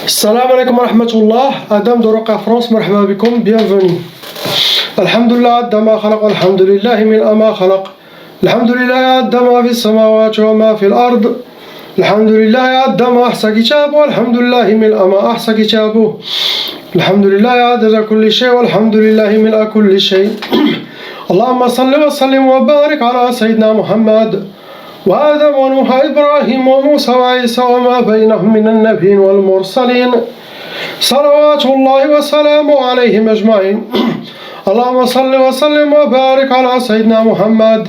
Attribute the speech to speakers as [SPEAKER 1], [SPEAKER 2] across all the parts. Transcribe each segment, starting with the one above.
[SPEAKER 1] Salam alaikum wa rahmatullah, Adam de Roca France, marhaba bikum, bienvenue. Alhamdulillah, Adama khalaq, alhamdulillah, min ama khalaq. Alhamdulillah, Adama fi samawati wa ma fil ard. Alhamdulillah, Adama ahsa kitabu, alhamdulillah, min ama ahsa kitabu. Alhamdulillah, adada kulli shay, walhamdulillah, min a kulli shay. Allahumma salli wa sallim wa barik ala Sayyidina Muhammad. وآدم ونوح إبراهيم وموسى وعيسى وما بينهم من النبيين والمرسلين صلوات الله وسلامه عليهم أجمعين. اللهم صل وسلم وبارك على سيدنا محمد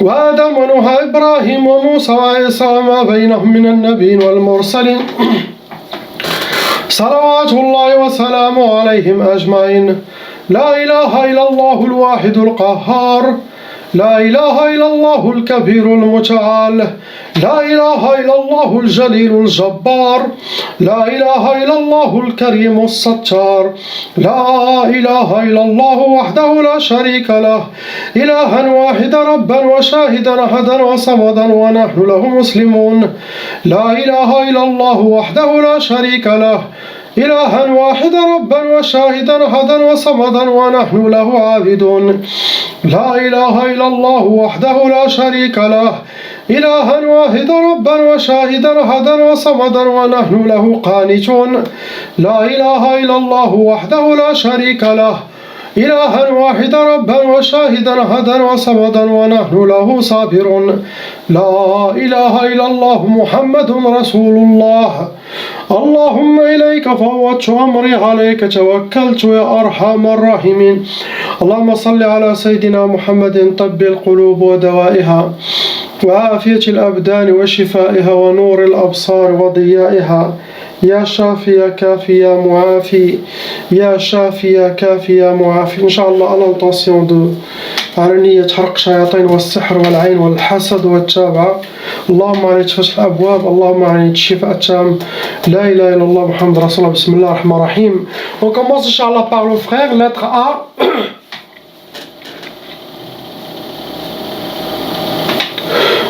[SPEAKER 1] وآدم ونوح إبراهيم وموسى وعيسى وما بينهم من النبيين والمرسلين صلوات الله وسلامه عليهم أجمعين. لا إله إلا الله الواحد القهار، لا إله إلا الله الكبير المتعال، لا إله إلا الله الجليل الجبار، لا إله إلا الله الكريم الستار، لا إله إلا الله وحده لا شريك له، إلها واحدا ربا وشاهدا أحدا وصمدا ونحن له مسلمون. لا إله إلا الله وحده لا شريك له، إلها واحدا ربا وشاهدا أحدا وصمدا ونحن له عابدون. لا إله إلا الله وحده لا شريك له، إلها واحدا ربا وشاهدا أحدا وصمدا ونحن له قانتون. لا إله إلا الله وحده لا شريك له، إلها واحدا ربا وشاهدا أحدا وصمدا ونحن له صابرون. لا إله إلا الله محمد رسول الله. اللهم إليك فوضت أمري، عليك توكلت يا أرحم الراحمين. اللهم صل على سيدنا محمد طب القلوب ودوائها وعافية الأبدان وشفائها ونور الأبصار وضيائها. يا شافي يا كافي يا معافي، يا شافي يا كافي يا معافي. إن شاء الله à l'intention de على نية حرق الشياطين والسحر والعين والحسد والتابعة. اللهم عليك فتح الأبواب، اللهم عليك الشفاء التام. لا إله إلا الله محمد رسول الله. بسم الله الرحمن الرحيم. On commence Inch'Allah par le frère, lettre A.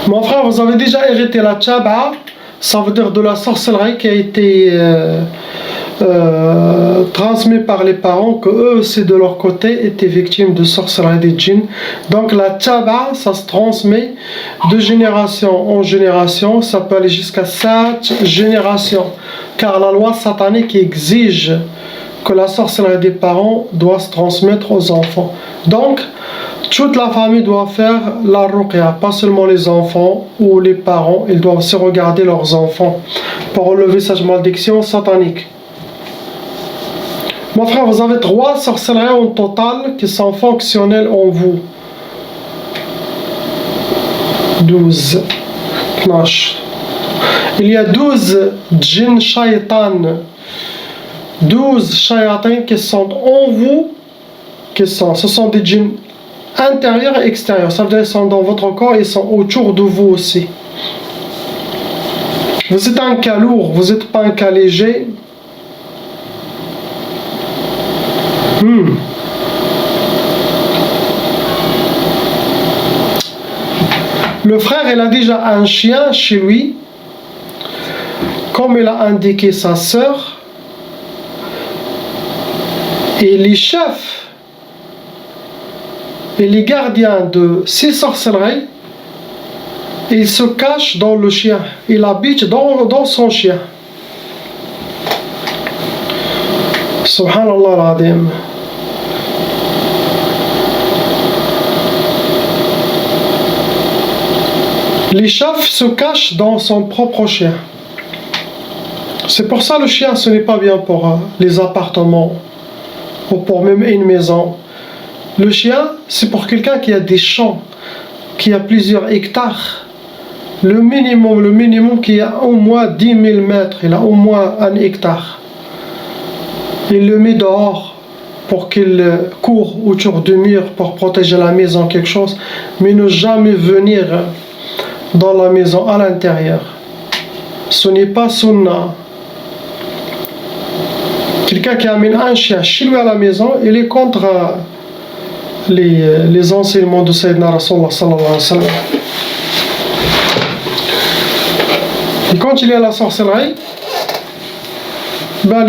[SPEAKER 1] Mon frère, vous avez déjà hérité la tchaba, ça veut dire de la sorcellerie qui a été transmis par les parents, que eux aussi de leur côté étaient victimes de sorcellerie des djinns. Donc la tchaba, ça se transmet de génération en génération, ça peut aller jusqu'à 7 générations, car la loi satanique exige que la sorcellerie des parents doit se transmettre aux enfants. Donc toute la famille doit faire la ruqya, pas seulement les enfants ou les parents, ils doivent aussi regarder leurs enfants pour relever cette malédiction satanique. Mon frère, vous avez 3 sorcelleries en total qui sont fonctionnelles en vous. 12, 12. Il y a 12 djinns shaytan, 12 shayatins qui sont en vous, ce sont des djinns intérieurs et extérieurs, ça veut dire qu'ils sont dans votre corps, ils sont autour de vous aussi. Vous êtes un cas lourd, vous n'êtes pas un cas léger. Le frère, il a déjà un chien chez lui, comme il a indiqué sa sœur, et les chefs et les gardiens de ces sorcelleries, ils se cachent dans le chien, il habite dans son chien. Subhanallah al-Azim. Les chefs se cachent dans son propre chien. C'est pour ça le chien, ce n'est pas bien pour les appartements ou pour même une maison. Le chien, c'est pour quelqu'un qui a des champs, qui a plusieurs hectares. Le minimum qui a au moins 10 000 mètres, il a au moins 1 hectare. Il le met dehors pour qu'il court autour du mur pour protéger la maison, quelque chose, mais ne jamais venir dans la maison à l'intérieur. Ce n'est pas sunnah. Quelqu'un qui amène un chien chez lui à la maison, il est contre les enseignements de Sayyidina Rasulullah sallallahu alayhi wa sallam. Et quand il est à la sorcellerie, Ben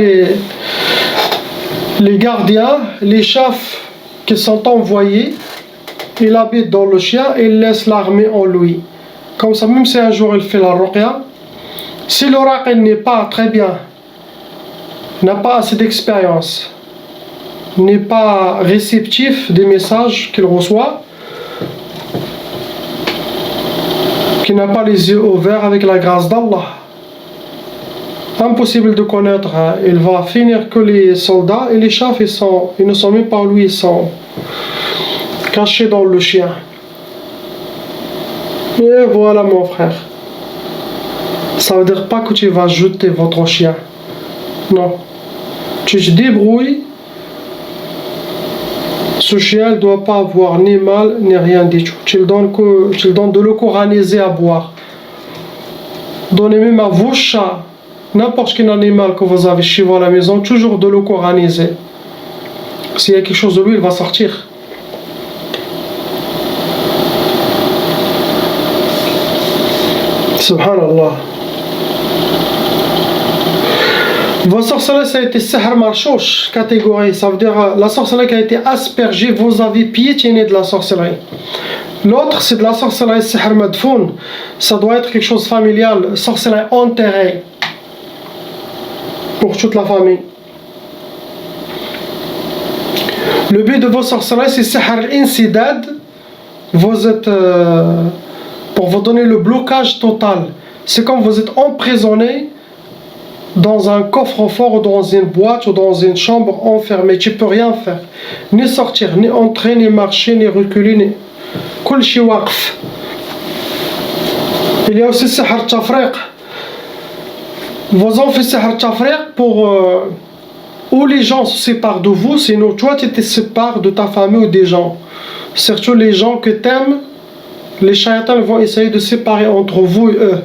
[SPEAKER 1] les gardiens, les chefs qui sont envoyés, ils habitent dans le chien et ils laissent l'armée en lui. Comme ça, même si un jour il fait la ruqya, si l'oracle n'est pas très bien, n'a pas assez d'expérience, n'est pas réceptif des messages qu'il reçoit, qui n'a pas les yeux ouverts avec la grâce d'Allah, impossible de connaître. Il va finir que les soldats et les chefs ils ne sont même pas lui, ils sont cachés dans le chien. Et voilà mon frère, ça veut dire pas que tu vas jeter votre chien, non, tu te débrouilles. Ce chien ne doit pas avoir ni mal ni rien du tout. Tu le donnes de l'eau coranisée à boire. Donnez même à vos chats, n'importe quel animal que vous avez chez vous à la maison, toujours de l'eau coranisée. S'il y a quelque chose de lui, il va sortir. Subhanallah. Votre sorcellerie, ça a été sihr marchouch, catégorie. Ça veut dire la sorcellerie qui a été aspergée, vous avez piétiné de la sorcellerie. L'autre, c'est de la sorcellerie sihr madfoun. Ça doit être quelque chose de familial, sorcellerie enterrée. Pour toute la famille. Le but de vos sorcelleries, c'est sihr insidad. Vous êtes pour vous donner le blocage total. C'est comme vous êtes emprisonné dans un coffre-fort ou dans une boîte ou dans une chambre enfermée. Tu ne peux rien faire. Ni sortir, ni entrer, ni marcher, ni reculer, ni... كل شيء واقف. Il y a aussi sihr tafriq. Vous en faites sihr tafriq pour où les gens se séparent de vous, sinon toi tu te sépares de ta famille ou des gens. Surtout les gens que tu aimes, les shaytans vont essayer de séparer entre vous et eux.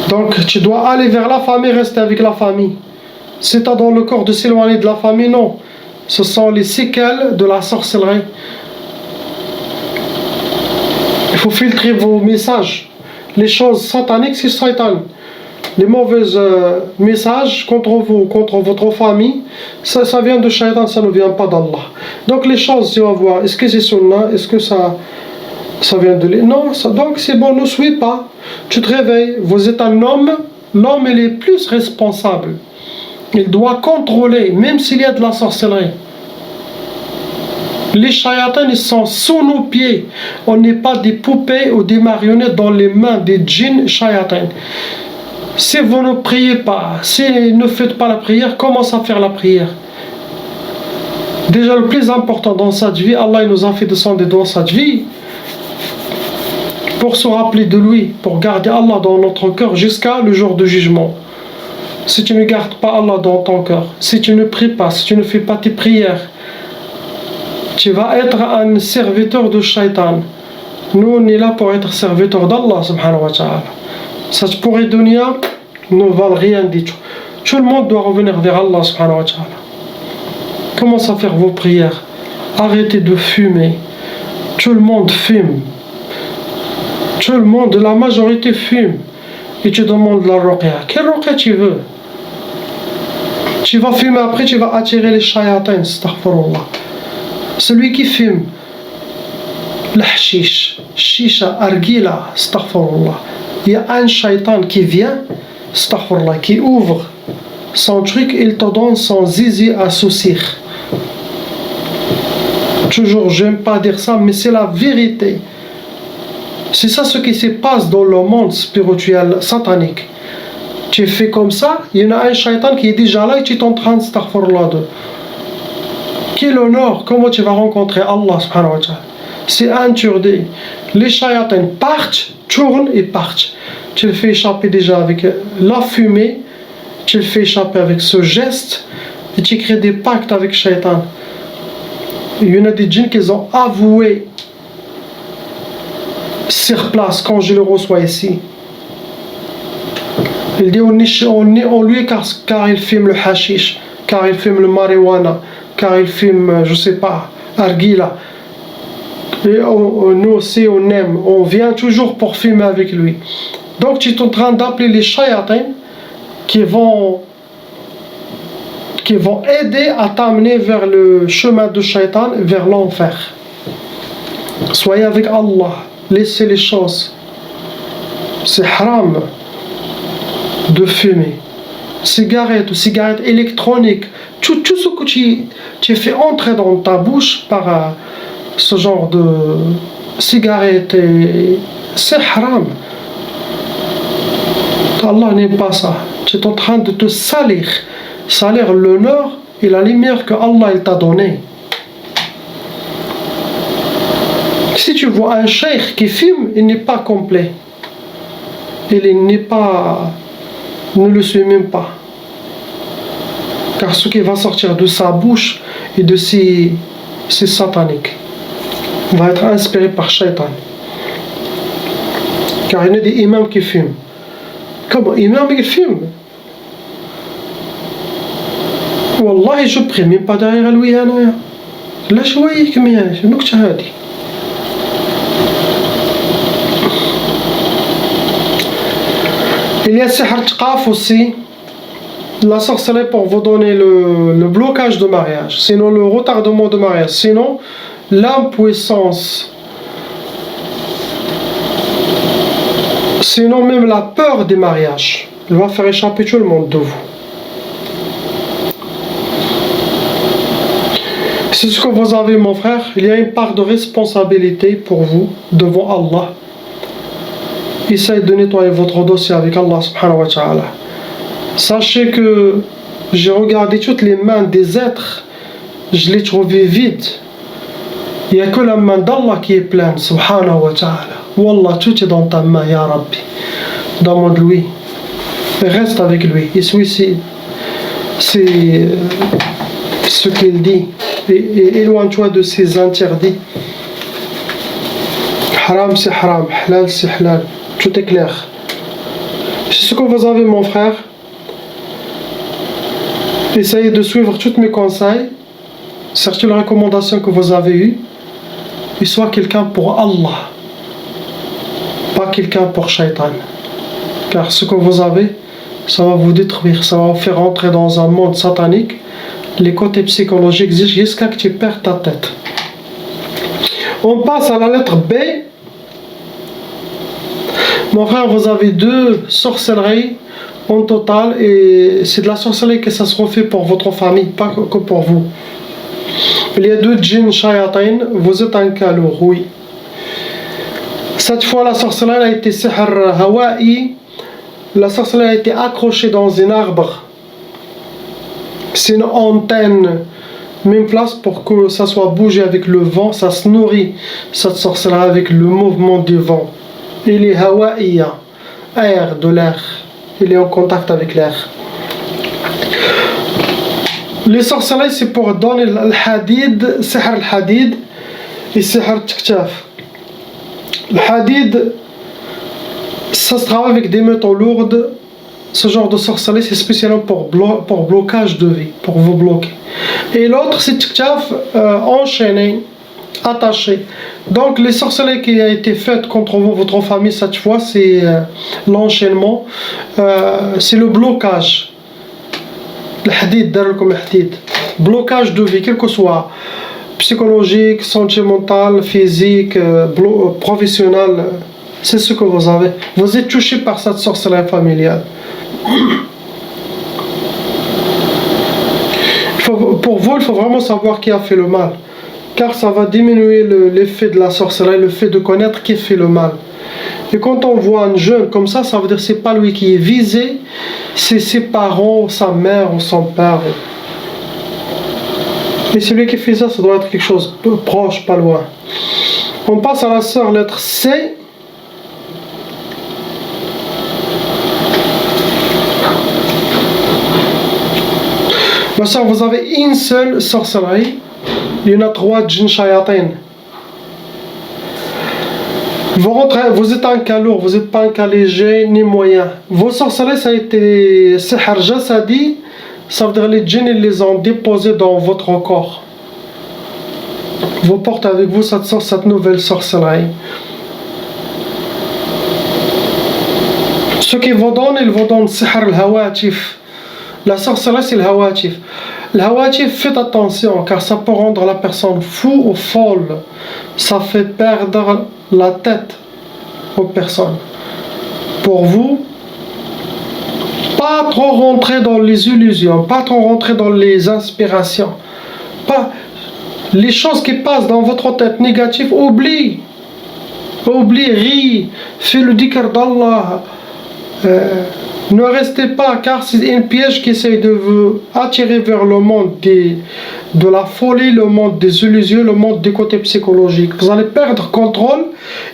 [SPEAKER 1] Donc tu dois aller vers la famille, rester avec la famille. Si tu as dans le corps de s'éloigner de la famille, non. Ce sont les séquelles de la sorcellerie. Il faut filtrer vos messages. Les choses sataniques, c'est Satan. Les mauvais messages contre vous, contre votre famille, ça vient de Shaitan, ça ne vient pas d'Allah. Donc les choses, tu vas voir, est-ce que c'est sunnah, est-ce que ça vient de lui? Non, donc c'est bon, ne suis pas. Tu te réveilles, vous êtes un homme, l'homme il est plus responsable. Il doit contrôler, même s'il y a de la sorcellerie. Les shayatans, ils sont sous nos pieds. On n'est pas des poupées ou des marionnettes dans les mains des djinns shayatans. Si vous ne priez pas, si vous ne faites pas la prière, commencez à faire la prière. Déjà le plus important dans cette vie, Allah il nous a fait descendre dans cette vie pour se rappeler de lui, pour garder Allah dans notre cœur jusqu'à le jour du jugement. Si tu ne gardes pas Allah dans ton cœur, si tu ne pries pas, si tu ne fais pas tes prières, tu vas être un serviteur de Shaitan. Nous on est là pour être serviteur d'Allah subhanahu wa ta'ala. Cette pourrie dunya ne valent rien du tout. Tout le monde doit revenir vers Allah subhanahu wa ta'ala. Commencez à faire vos prières. Arrêtez de fumer. Tout le monde fume. Tout le monde, la majorité fume. Et tu demandes la ruqya. Quelle ruqya tu veux? Tu vas fumer après, tu vas attirer les shayatins. Astaghfirullah. Celui qui fume le hashish, shisha, argila, astaghfirullah. Il y a un shaitan qui vient, astaghfirullah, qui ouvre son truc, il te donne son zizi à saucir. Toujours, j'aime pas dire ça, mais c'est la vérité. C'est ça ce qui se passe dans le monde spirituel satanique. Tu fais comme ça, il y en a un shaitan qui est déjà là et tu es en train de astaghfirullah. Quel honneur, comment tu vas rencontrer Allah subhanahu wa ta'ala. C'est interdit. Les shayatans partent, tournent et partent. Tu le fais échapper déjà avec la fumée, tu le fais échapper avec ce geste et tu crées des pactes avec Shaitan. Il y en a des djinns qui ont avoué sur place quand je le reçois ici. Il dit on est en lui car il fume le hashish, car il fume le marijuana, car il fume, je sais pas, argila. Et nous aussi on aime, on vient toujours pour fumer avec lui. Donc tu es en train d'appeler les shayatins qui vont aider à t'amener vers le chemin de shaitan, vers l'enfer. Soyez avec Allah, laissez les choses. C'est haram de fumer. Cigarette ou cigarette électronique, tout ce que tu fais entrer dans ta bouche par ce genre de cigarette, c'est haram. Allah n'aime pas ça. Tu es en train de te salir l'honneur et la lumière que Allah t'a donné. Si tu vois un cheikh qui fume, il n'est pas complet. Ne le suit même pas. Car ce qui va sortir de sa bouche et de c'est satanique. Va être inspiré par Shaitan. Car il y a des imams qui fument. Comment imam il fume? Wallahi je prie même pas derrière lui أنا. لا شوية كمية شنو هذه؟ Il y a sihr tqaf aussi. La sorcellerie pour vous donner le blocage de mariage, sinon le retardement de mariage, sinon l'impuissance, sinon même la peur des mariages. Il va faire échapper tout le monde de vous. C'est ce que vous avez, mon frère. Il y a une part de responsabilité pour vous devant Allah. Essayez de nettoyer votre dossier avec Allah subhanahu wa ta'ala. Sachez que j'ai regardé toutes les mains des êtres, je les trouvais vides. Il n'y a que la main d'Allah qui est pleine, subhanahu wa ta'ala. Wallah, tout est dans ta main, ya Rabbi. Demande-lui. Reste avec lui. Et celui-ci, c'est ce qu'il dit. Et éloigne-toi de ses interdits. Haram, c'est haram. Halal, c'est halal. Tout est clair. C'est ce que vous avez, mon frère. Essayez de suivre tous mes conseils, certaines recommandations que vous avez eues, et sois quelqu'un pour Allah, pas quelqu'un pour Shaitan. Car ce que vous avez, ça va vous détruire, ça va vous faire entrer dans un monde satanique, les côtés psychologiques jusqu'à que tu perds ta tête. On passe à la lettre B. Mon frère, vous avez 2 sorcelleries en total, et c'est de la sorcellerie que ça se refait pour votre famille, pas que pour vous. Il y a 2 djinns shayatin, vous êtes un cas lourd, oui. Cette fois, la sorcellerie a été sihr hawa'i, la sorcellerie a été accrochée dans un arbre. C'est une antenne, même place pour que ça soit bougé avec le vent, ça se nourrit, cette sorcellerie, avec le mouvement du vent. Il est hawa'iya, air, de l'air. Il est en contact avec l'air. Les sorcelleries, c'est pour donner le hadid, sihr al-hadid et sihr al-tiktaf. Le hadid, ça se travaille avec des métaux lourdes. Ce genre de sorcellerie, c'est spécialement pour blocage de vie, pour vous bloquer. Et l'autre, c'est tiktaf, enchaîné, attaché. Donc les sorcelleries qui ont été faites contre vous, votre famille cette fois, c'est l'enchaînement, c'est le blocage. Le hadid, daralkum hadid. Blocage de vie, quel que soit, psychologique, sentimental, physique, professionnel, c'est ce que vous avez. Vous êtes touché par cette sorcellerie familiale. Pour vous, il faut vraiment savoir qui a fait le mal. Car ça va diminuer l'effet de la sorcellerie, le fait de connaître qui fait le mal. Et quand on voit un jeune comme ça, ça veut dire que ce n'est pas lui qui est visé, c'est ses parents, sa mère ou son père. Et celui qui fait ça, ça doit être quelque chose de proche, pas loin. On passe à la sœur lettre C. Ma sœur, vous avez une seule sorcellerie. Il y en a 3 djinns shayatin. Vous rentrez, vous êtes un cas lourd, vous n'êtes pas un cas léger ni moyen. Vos sorcelleries, ça a été sihr jasadi, ça veut dire les djinns, ils les ont déposés dans votre corps. vous portez avec vous cette nouvelle sorcellerie. Ceux qui vous donnent, ils vous donnent sihr al-hawatif. La sorcellerie, c'est le hawatif. Le hawatif, faites attention, car ça peut rendre la personne fou ou folle. Ça fait perdre la tête aux personnes. Pour vous, pas trop rentrer dans les illusions, pas trop rentrer dans les inspirations. Pas les choses qui passent dans votre tête négatives, oublie, ris, fais le dhikr d'Allah. Ne restez pas, car c'est un piège qui essaie de vous attirer vers le monde de la folie, le monde des illusions, le monde des côtés psychologiques. Vous allez perdre contrôle,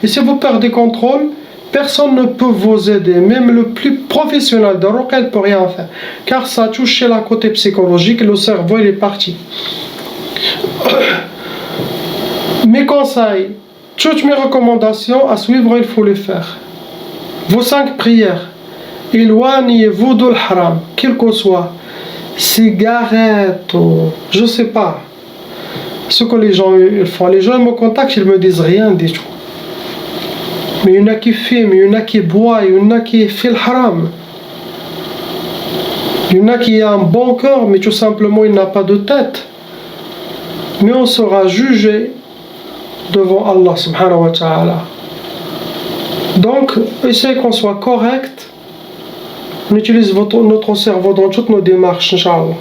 [SPEAKER 1] et si vous perdez contrôle, personne ne peut vous aider. Même le plus professionnel de ruqya ne peut rien faire, car ça touche la côté psychologique, le cerveau il est parti. Mes conseils, toutes mes recommandations à suivre, il faut les faire. Vos 5 prières. Éloignez-vous de l'haram, quel que soit, cigarette, je sais pas, ce que les gens font. Les gens me contactent, ils me disent rien du tout. Mais il y en a qui fument, il y en a qui boivent, il y en a qui font le haram. Il y en a qui a un bon cœur, mais tout simplement il n'a pas de tête. Mais on sera jugé devant Allah subhanahu wa ta'ala. Donc, essayez qu'on soit correct. On utilise notre cerveau dans toutes nos démarches, Inch'Allah.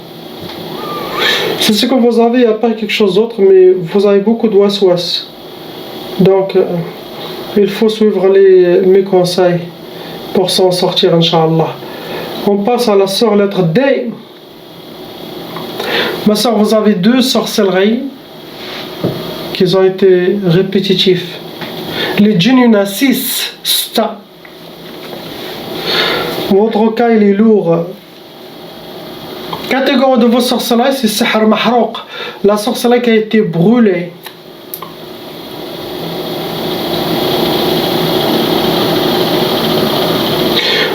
[SPEAKER 1] C'est ce que vous avez, il n'y a pas quelque chose d'autre, mais vous avez beaucoup de waswas. Donc, il faut suivre mes conseils pour s'en sortir, Inch'Allah. On passe à la sœur lettre D. Ma sœur, vous avez 2 sorcelleries qui ont été répétitifs. Les djinns, il y en a 6. Votre cas il est lourd. Catégorie de vos sorcelleries, c'est sihr mahrouq, la sorcellerie qui a été brûlée.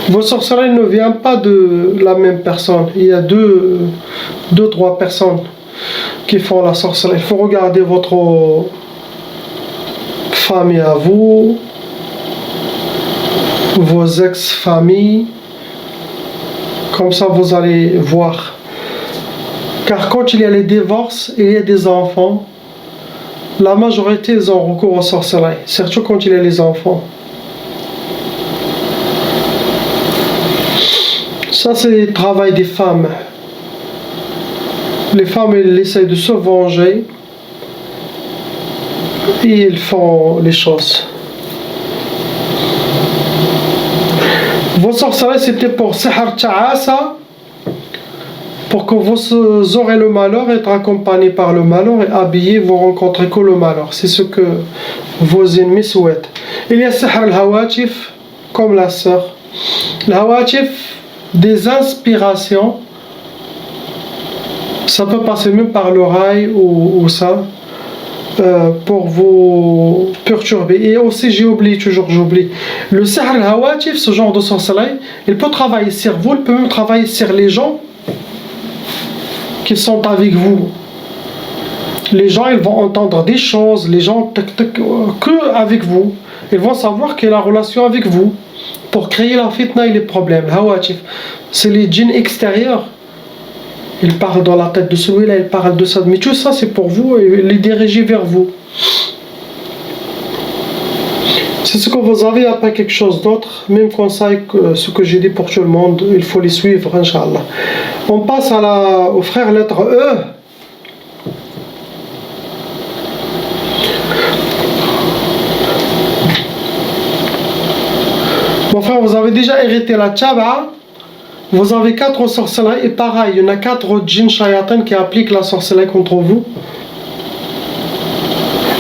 [SPEAKER 1] Vos sorcelleries ne viennent pas de la même personne. Il y a 2-3 personnes qui font la sorcellerie. Il faut regarder votre famille à vous, vos ex-familles. Comme ça, vous allez voir. Car quand il y a les divorces, il y a des enfants, la majorité, ils ont recours aux sorcelleries. Surtout quand il y a les enfants. Ça, c'est le travail des femmes. Les femmes, elles essaient de se venger. Et ils font les choses. Vos sorcelleries, c'était pour sihr ta'asa, pour que vous aurez le malheur, être accompagné par le malheur et habillé, vous rencontrez que le malheur. C'est ce que vos ennemis souhaitent. Il y a sihr al-hawatif, comme la sœur. L'hawatif, des inspirations, ça peut passer même par l'oreille ou ça. Pour vous perturber. Et aussi, j'oublie, le sihr al-hawatif, ce genre de sorcellerie, il peut travailler sur vous, il peut même travailler sur les gens qui sont avec vous. Les gens, ils vont entendre des choses, les gens, que avec vous. Ils vont savoir qu'il y a la relation avec vous. Pour créer la fitna et les problèmes. Hawatif, c'est les djinns extérieurs. Il parle dans la tête de celui-là, il parle de ça. Mais tout ça, c'est pour vous et les diriger vers vous. C'est ce que vous avez, après quelque chose d'autre. Même conseil que ce que j'ai dit pour tout le monde, il faut les suivre, Inch'Allah. On passe au frère lettre E. Mon frère, vous avez déjà hérité la tchaba. Vous avez 4 sorcelleries et pareil, il y en a 4 djinns shayatin qui appliquent la sorcellerie contre vous.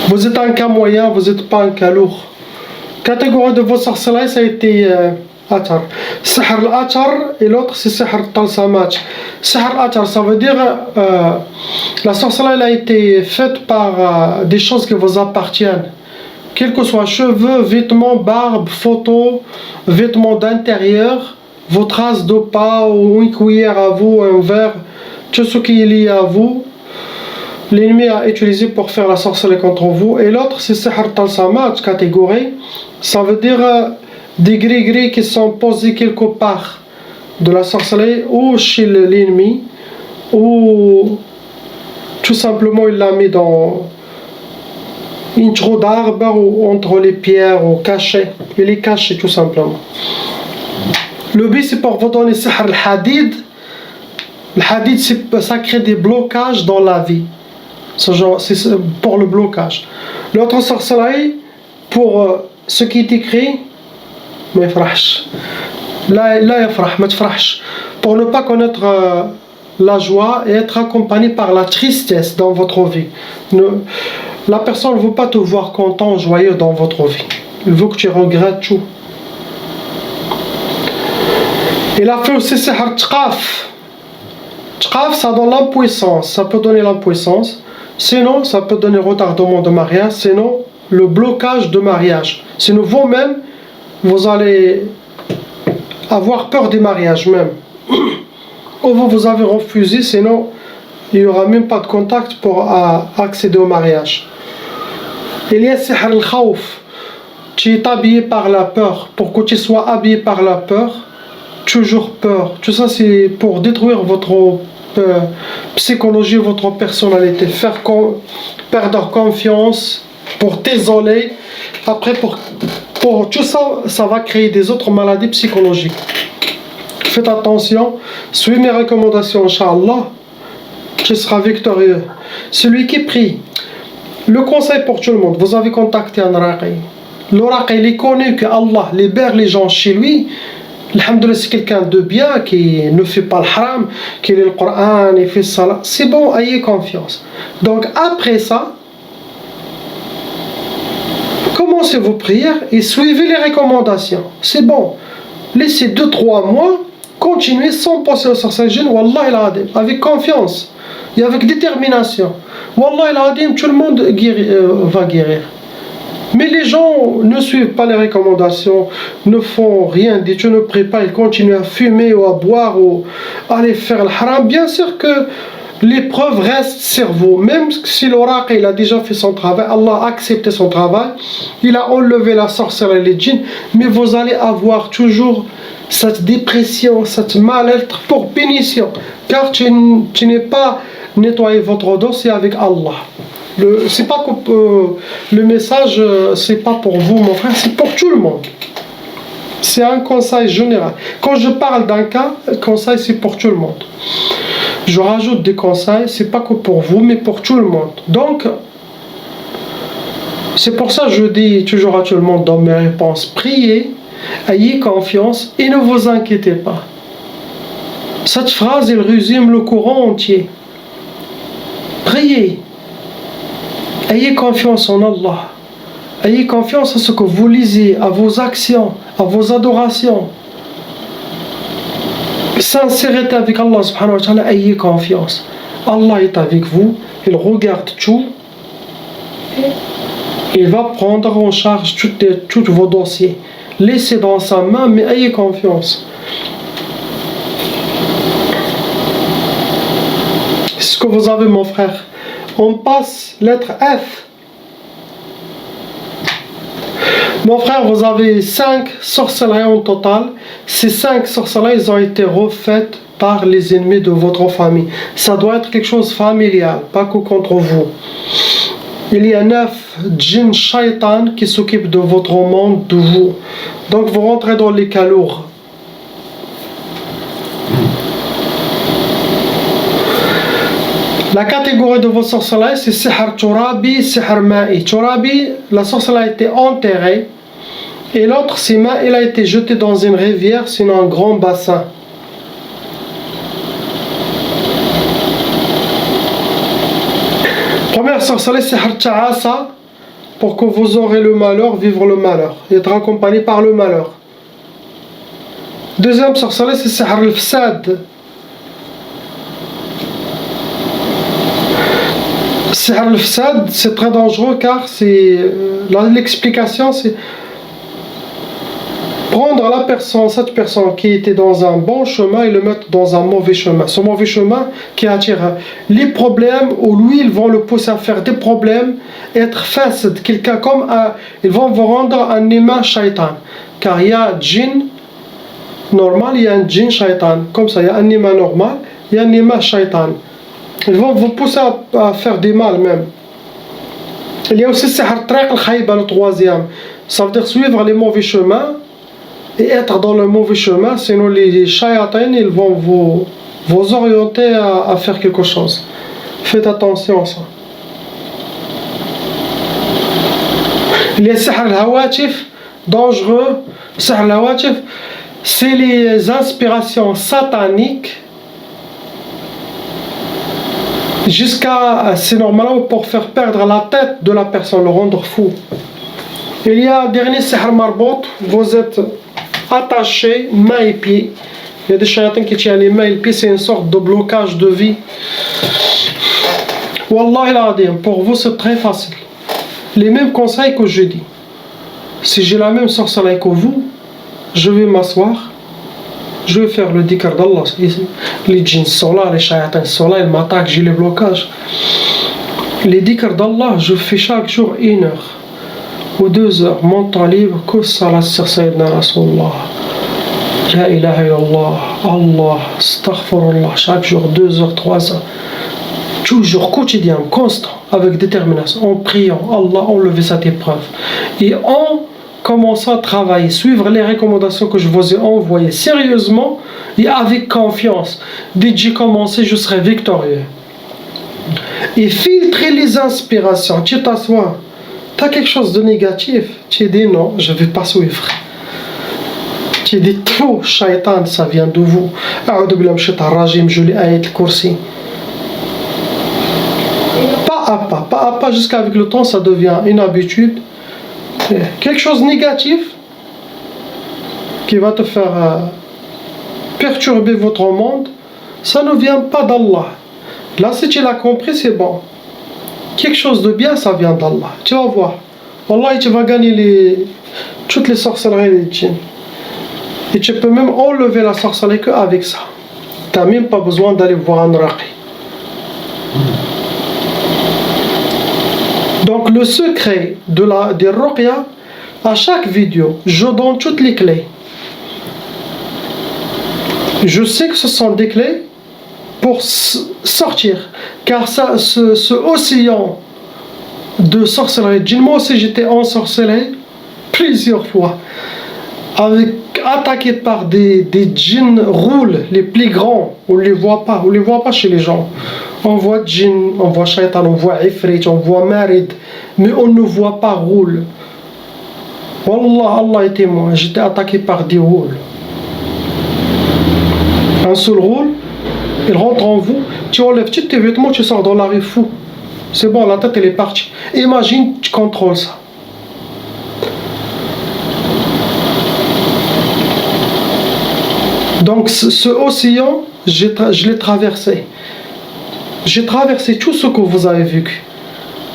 [SPEAKER 1] Vous êtes un cas moyen, vous n'êtes pas un cas lourd. Catégorie de vos sorcelleries, ça a été Atar. Sihr al-Atar et l'autre c'est Sihr al-Talsamat. Sihr al-Atar, ça veut dire la sorcellerie a été faite par des choses qui vous appartiennent. Quels que soient cheveux, vêtements, barbe, photos, vêtements d'intérieur, vos traces de pas ou une cuillère à vous, un verre, tout ce qui est lié à vous, l'ennemi a utilisé pour faire la sorcellerie contre vous. Et l'autre, c'est Sihr Talsamat, catégorie. Ça veut dire des gris-gris qui sont posés quelque part de la sorcellerie ou chez l'ennemi, ou tout simplement il l'a mis dans une trou d'arbre ou entre les pierres ou caché. Il est caché tout simplement. Le but c'est pour vous donner Sihr al-Hadid. Le Hadid, ça crée des blocages dans la vie. C'est pour le blocage. L'autre sorcellerie, pour ce qui est écrit, ما يفرحش. لا يفرح, ما تفرحش. Pour ne pas connaître la joie et être accompagné par la tristesse dans votre vie. La personne ne veut pas te voir content, joyeux dans votre vie. Il veut que tu regrettes tout. Il a fait aussi Sihr Tqaf. Tqaf, ça donne l'impuissance. Ça peut donner l'impuissance. Sinon, ça peut donner retardement de mariage. Sinon, le blocage de mariage. Sinon, vous-même, vous allez avoir peur des mariages même. Ou vous avez refusé, sinon, il n'y aura même pas de contact pour accéder au mariage. Il y a Sihr al-Khawf. Tu es habillé par la peur. Pour que tu sois habillé par la peur, toujours peur. Tout ça, c'est pour détruire votre psychologie, votre personnalité, faire perdre confiance, pour t'isoler. Après, pour tout ça, ça va créer des autres maladies psychologiques. Faites attention, suivez mes recommandations, Inch'Allah, tu seras victorieux. Celui qui prie, le conseil pour tout le monde, vous avez contacté un raqi. Le raqi, il est connu que Allah libère les gens chez lui. Alhamdoulilah, c'est quelqu'un de bien qui ne fait pas le haram, qui lit le Coran, il fait salat. C'est bon, ayez confiance. Donc après ça, commencez vos prières et suivez les recommandations. C'est bon. Laissez 2-3 mois, continuez sans penser au sorcellerie, Wallah il-Adim, avec confiance et avec détermination. Wallah il-Adim, tout le monde va guérir. Mais les gens ne suivent pas les recommandations, ne font rien, tu ne pries pas, ils continuent à fumer ou à boire ou à aller faire le haram. Bien sûr que l'épreuve reste sur vous. Même si l'oracle il a déjà fait son travail, Allah a accepté son travail, il a enlevé la sorcellerie et les djinns, mais vous allez avoir toujours cette dépression, cette mal-être pour punition, car tu n'es pas nettoyé votre dossier avec Allah. C'est pas que le message, c'est pas pour vous, mon frère, c'est pour tout le monde. C'est un conseil général. Quand je parle d'un cas, le conseil c'est pour tout le monde. Je rajoute des conseils, c'est pas que pour vous, mais pour tout le monde. Donc, c'est pour ça que je dis toujours à tout le monde dans mes réponses, priez, ayez confiance et ne vous inquiétez pas. Cette phrase, elle résume le Coran entier. Priez. Ayez confiance en Allah. Ayez confiance à ce que vous lisez, à vos actions, à vos adorations. Sincérité avec Allah subhanahu wa ta'ala, ayez confiance. Allah est avec vous, il regarde tout. Il va prendre en charge tous vos dossiers. Laissez dans sa main, mais ayez confiance. Ce que vous avez, mon frère. On passe lettre F. Mon frère, vous avez 5 sorcelleries en total. Ces 5 sorcelleries ont été refaites par les ennemis de votre famille. Ça doit être quelque chose de familial, pas que contre vous. Il y a 9 djinns shaitan qui s'occupent de votre monde, de vous. Donc vous rentrez dans les cas lourds. La catégorie de vos sorcelleries, c'est Sihr Turabi, Sihr Ma'i. Turabi, la sorcellerie a été enterrée. Et l'autre, c'est Ma'i, il a été jeté dans une rivière, sinon un grand bassin. Première sorcellerie, c'est Sihr Ta'asa, pour que vous aurez le malheur, vivre le malheur, et être accompagné par le malheur. Deuxième sorcellerie, c'est Sihr al-Fsad. Sihr al-Fsad, c'est très dangereux car c'est l'explication, c'est prendre la personne, cette personne qui était dans un bon chemin et le mettre dans un mauvais chemin. Ce mauvais chemin qui attire les problèmes, ou lui, ils vont le pousser à faire des problèmes, être fasid, quelqu'un comme ils vont vous rendre un imam shaitan. Car il y a un djinn normal, il y a un djinn shaitan. Comme ça, il y a un imam normal, il y a un imam shaitan. Ils vont vous pousser à faire du mal même. Il y a aussi sihr tariq al-khayba, le troisième. Ça veut dire suivre les mauvais chemins et être dans le mauvais chemin, sinon les shayatins, ils vont vous orienter à faire quelque chose. Faites attention à ça. Il y a sihr al-hawatif, dangereux. Sihr al-hawatif, c'est les inspirations sataniques. C'est normalement pour faire perdre la tête de la personne, le rendre fou. Il y a un dernier sihr marbout, vous êtes attaché mains et pieds. Il y a des shayatins qui tiennent les mains et les pieds, c'est une sorte de blocage de vie. Wallahi al-adim, pour vous c'est très facile. Les mêmes conseils que je dis. Si j'ai la même sorcellerie que vous, je vais m'asseoir, je vais faire le dhikr d'Allah. Les djinns sont là, les shayatins sont là, ils m'attaquent, j'ai les blocages. Les dhikr d'Allah, je fais chaque jour 1 heure ou 2 heures, mon temps libre, que salat sur Sayyidina Rasulullah. La ilaha illallah, Allah, astaghfirullah, chaque jour 2 heures, 3 heures. Toujours quotidien, constant, avec détermination, en priant, Allah enlever cette épreuve. Et en commençant à travailler, suivre les recommandations que je vous ai envoyées sérieusement et avec confiance. Dès que j'ai commencé, je serai victorieux. Et filtrer les inspirations. Tu t'assois, tu as quelque chose de négatif, tu dis non, je ne vais pas suivre. Tu dis tout, shaitan, ça vient de vous. A'udhu billahi minash shaitanir rajim, je lis ayat al-kursi. Pas à pas, jusqu'avec le temps, ça devient une habitude. Quelque chose de négatif qui va te faire perturber votre monde, ça ne vient pas d'Allah. Là, si tu l'as compris, c'est bon. Quelque chose de bien, ça vient d'Allah. Tu vas voir. Wallah, tu vas gagner toutes les sorcelleries des djinns. Et tu peux même enlever la sorcellerie qu'avec ça. Tu n'as même pas besoin d'aller voir un raqi. Donc le secret des ruqya, à chaque vidéo, je donne toutes les clés. Je sais que ce sont des clés pour sortir. Car ça, ce océan de sorcellerie, moi aussi j'étais ensorcelé plusieurs fois. Attaqué par des djinns roules, les plus grands, on ne les voit pas chez les gens. On voit djinn, on voit shaitan, on voit ifrit, on voit marid, mais on ne voit pas roule. Wallah, Allah est témoin, j'étais attaqué par des roules. Un seul roule, il rentre en vous, tu enlèves tous tes vêtements, tu sors dans la rue fou. C'est bon, la tête elle est partie. Imagine, tu contrôles ça. Donc ce océan, je l'ai traversé. J'ai traversé tout ce que vous avez vécu.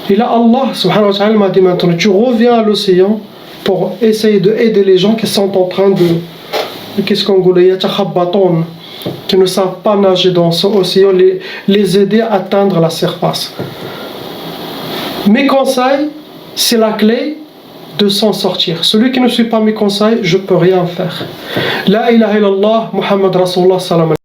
[SPEAKER 1] Et là, Allah subhanahu wa ta'ala m'a dit maintenant, tu reviens à l'océan pour essayer d'aider les gens qui sont en train de qu'est-ce qu'on dit, qui ne savent pas nager dans ce océan, les aider à atteindre la surface. Mes conseils, c'est la clé de s'en sortir. Celui qui ne suit pas mes conseils, je ne peux rien faire. La ilaha illallah, Muhammad Rasulullah sallallahu alayhi wa sallam.